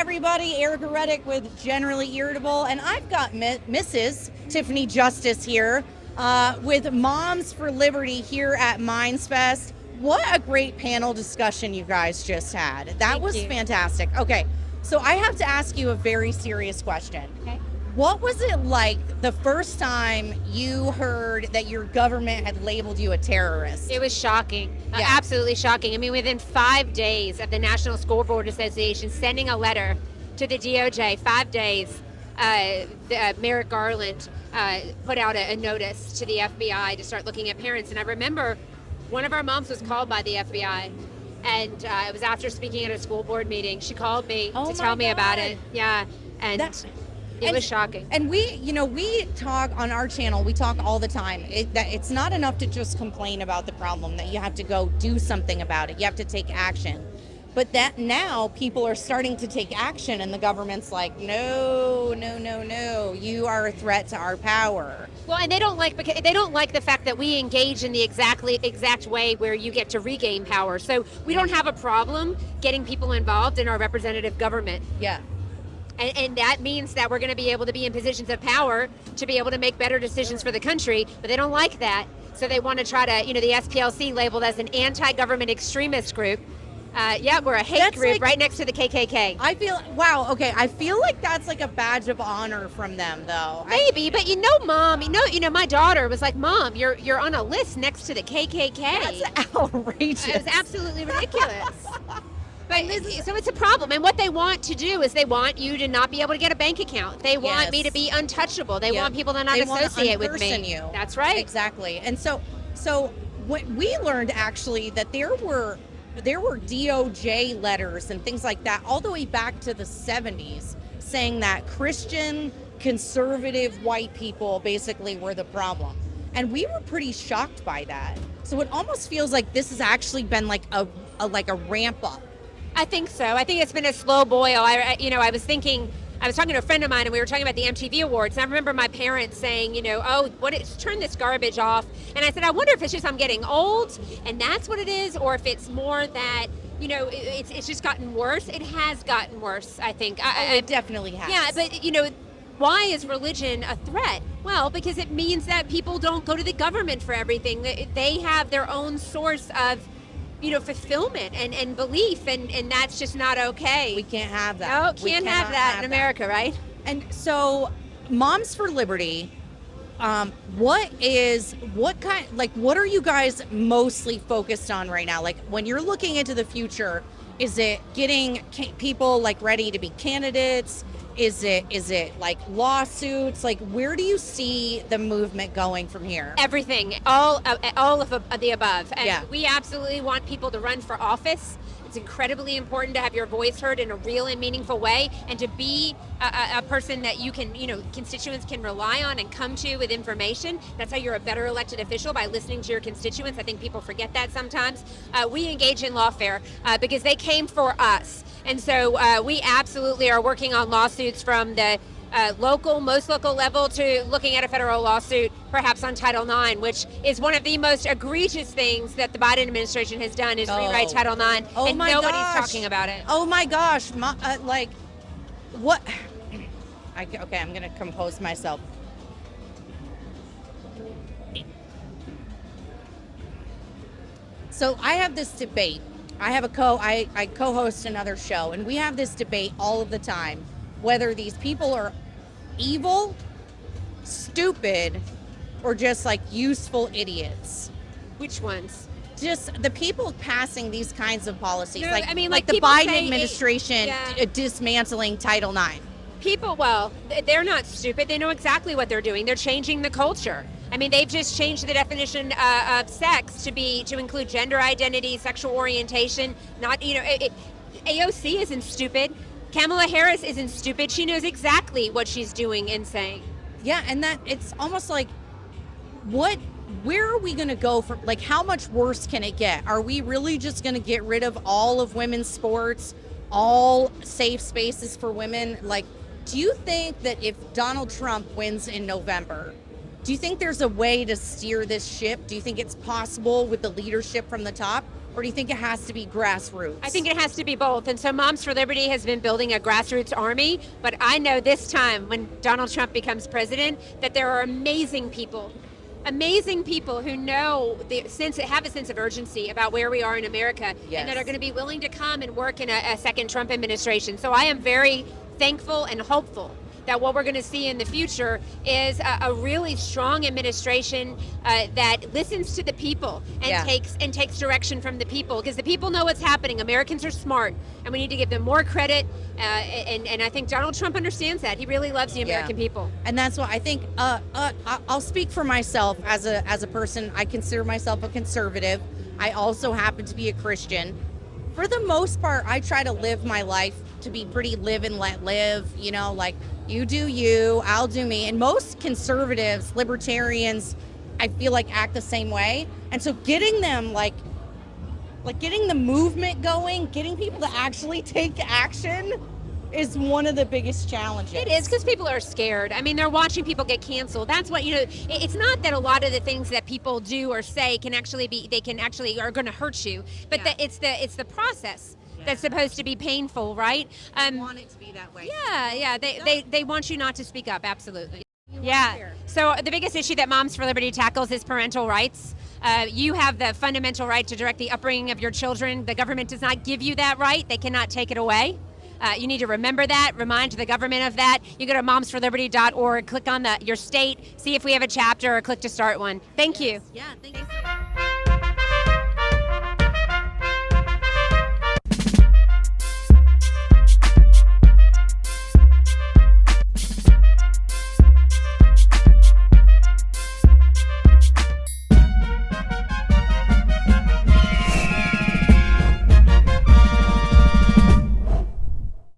everybody. Erica Reddick with Generally Irritable, and I've got Mrs. Tiffany Justice here with Moms for Liberty here at Minds Fest. What a great panel discussion you guys just had. That was fantastic. Okay, so I have to ask you a very serious question. Okay. What was it like the first time you heard that your government had labeled you a terrorist? It was shocking. Yeah. Absolutely shocking. I mean, within 5 days of the National School Board Association sending a letter to the DOJ, 5 days, Merrick Garland put out a notice to the FBI to start looking at parents. And I remember one of our moms was called by the FBI. And it was after speaking at a school board meeting. She called me to tell me about it. Yeah. And it was shocking. And we talk on our channel, we talk all the time. It's not enough to just complain about the problem, that you have to go do something about it. You have to take action. But that now people are starting to take action and the government's like, no, you are a threat to our power. Well, and they don't like the fact that we engage in the exact way where you get to regain power. So we don't have a problem getting people involved in our representative government. Yeah. And that means that we're going to be able to be in positions of power to be able to make better decisions for the country, but they don't like that. So they want to try to, the SPLC labeled as an anti-government extremist group. We're a hate group right next to the KKK. I feel like that's like a badge of honor from them, though. Maybe, but Mom, my daughter was like, Mom, you're on a list next to the KKK. That's outrageous. It was absolutely ridiculous. But so it's a problem, and what they want to do is they want you to not be able to get a bank account. They want me to be untouchable. They want people to not associate with me. You. That's right. Exactly. And so we learned actually that there were DOJ letters and things like that all the way back to the 70s saying that Christian conservative white people basically were the problem. And we were pretty shocked by that. So it almost feels like this has actually been like a ramp up. I think so. I think it's been a slow boil. I was talking to a friend of mine and we were talking about the MTV Awards. And I remember my parents saying, turn this garbage off. And I said, I wonder if it's just I'm getting old and that's what it is, or if it's more that, it's just gotten worse. It has gotten worse, I think. It definitely has. Yeah, but, why is religion a threat? Well, because it means that people don't go to the government for everything. They have their own source of fulfillment and belief, and that's just not okay. We can't have that. No, can't have that in America, right? And so, Moms for Liberty, what are you guys mostly focused on right now? Like, when you're looking into the future, is it getting people like ready to be candidates? Is it like lawsuits? Like, where do you see the movement going from here? Everything, all of the above. And Yeah. We absolutely want people to run for office. It's incredibly important to have your voice heard in a real and meaningful way, and to be a person that you can, constituents can rely on and come to with information. That's how you're a better elected official, by listening to your constituents. I think people forget that sometimes. We engage in lawfare because they came for us. And so we absolutely are working on lawsuits from the most local level to looking at a federal lawsuit, perhaps on Title IX, which is one of the most egregious things that the Biden administration has done, is rewrite Title IX, and nobody's talking about it. Oh my gosh, what? Okay, I'm gonna compose myself. So I have this debate. I co-host another show, and we have this debate all of the time, whether these people are evil, stupid, or just like useful idiots. Which ones? Just the people passing these kinds of policies, No, like I mean, like like the people Biden say administration dismantling Title IX. People, well, they're not stupid. They know exactly what they're doing. They're changing the culture. I mean, they've just changed the definition of sex to include gender identity, sexual orientation. AOC isn't stupid. Kamala Harris isn't stupid. She knows exactly what she's doing and saying. Yeah, and that it's almost like, where are we going to go from, like, how much worse can it get? Are we really just going to get rid of all of women's sports, all safe spaces for women? Like, do you think that if Donald Trump wins in November, do you think there's a way to steer this ship? Do you think it's possible with the leadership from the top? or do you think it has to be grassroots? I think it has to be both. And so Moms for Liberty has been building a grassroots army, but I know this time when Donald Trump becomes president that there are amazing people who know have a sense of urgency about where we are in America, Yes. and that are going to be willing to come and work in a second Trump administration. So I am very thankful and hopeful that what we're going to see in the future is a really strong administration that listens to the people and takes direction from the people, because the people know what's happening. Americans are smart, and we need to give them more credit. And I think Donald Trump understands that. He really loves the American people. And that's why I think I'll speak for myself as a person. I consider myself a conservative. I also happen to be a Christian. For the most part, I try to live my life to be pretty live and let live, like you do you, I'll do me. And most conservatives, libertarians, I feel like act the same way. And so getting them like getting the movement going, getting people to actually take action is one of the biggest challenges. It is, because people are scared. I mean, they're watching people get canceled. That's what, it's not that a lot of the things that people do or say are going to hurt you, but it's the process that's supposed to be painful, right? I want it to be that way. Yeah. They want you not to speak up, absolutely. Yeah. So the biggest issue that Moms for Liberty tackles is parental rights. You have the fundamental right to direct the upbringing of your children. The government does not give you that right. They cannot take it away. You need to remember that, remind the government of that. You go to momsforliberty.org, click on your state, see if we have a chapter, or click to start one. Thank you. Yeah, thank you.